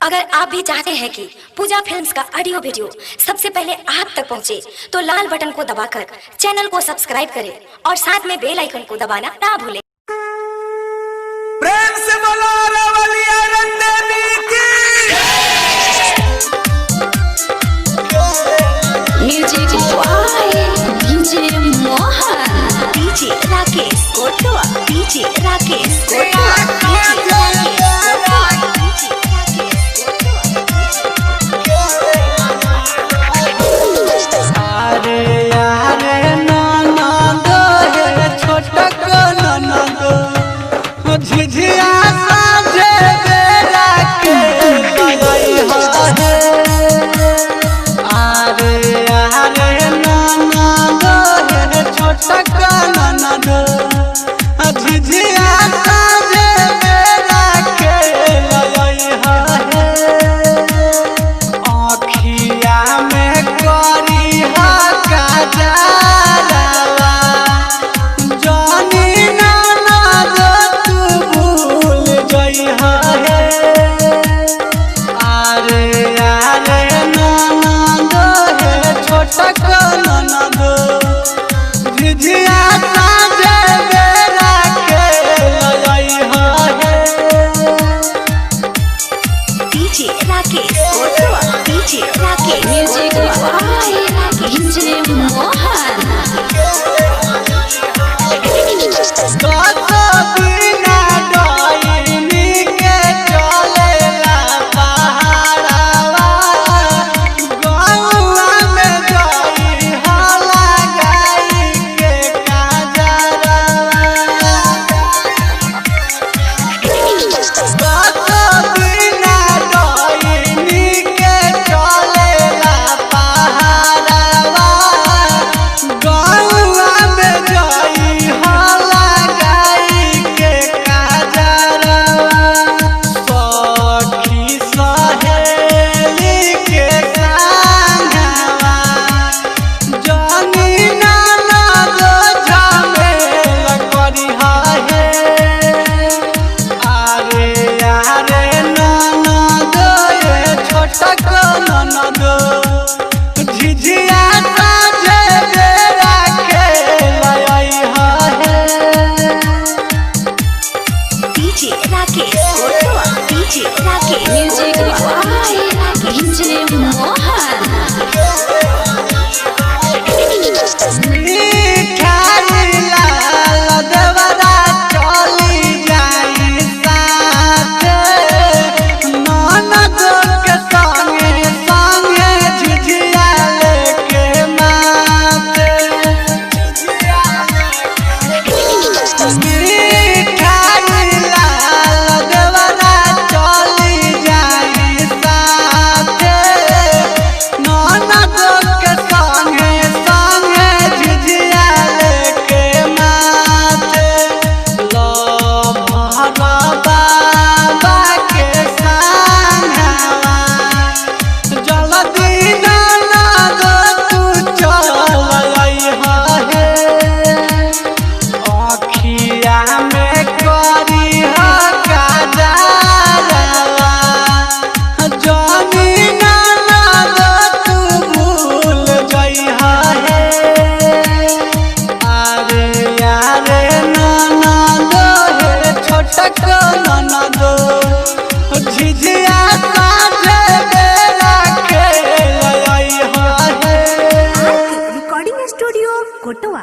अगर आप भी चाहते हैं कि पूजा फिल्म्स का ऑडियो वीडियो सबसे पहले आप तक पहुंचे, तो लाल बटन को दबाकर चैनल को सब्सक्राइब करें और साथ में बेल आइकन को दबाना ना भूलें। प्रेम से बोलो रवलिया रंदेवी की। Music by DJ Mohan, DJ Rakesh Kotwa, DJ Rakesh Kotwa, DJ Rakesh Kotwa, DJ Rakesh कोटवा। अरे यारे ननद हे छोटक ननद झिझिया साझे बेरा के लई हे। अरे यारे ननद हे छोटक ननद झिझिया साझे बेरा के लई हे। आँखिया में करी काजलवा जानी ननद तू भूल जइहा हे। अरे यारे ननद हे छोटक ननद झिझिया साझे बेरा के लइहा हे। DJ Rakesh Kotwa, DJ Rakesh music by DJ Mohan. दस बिना डोइनी के चलेला पहाड़वा गौआ में गई हला गाई के काजरवा। दस बिना डोइनी के चलेला पहाड़वा गौआ में गई हला गाई के काजरवा। सखी सहेली के संगवा जानी ननद झमेला करिहा हे। अरे यारे ननद ये छोटक ननद झिझिया साझे बेरा के लइहा हे। DJ Rakesh Kotwa, DJ Rakesh music by DJ Mohan. मिठाई लाल देवरा चली जाई साथे ननद के संगे संगे झिझिया लेके माथे। मिठाई लाल देवरा चली जाई साथे ननद के संगे संगे झिझिया लेके माथे। लभर बाबा के संगवा जल्दी ननद तू चल अइहा हे। आँखिया में करी काजलवा जानी ननद तू भूल जइहा हे। अरे यारे ननद हे छोटक ननद झिझिया साझे बेरा के लइहा हे। रिकॉर्डिंग स्टूडियो कोटवा।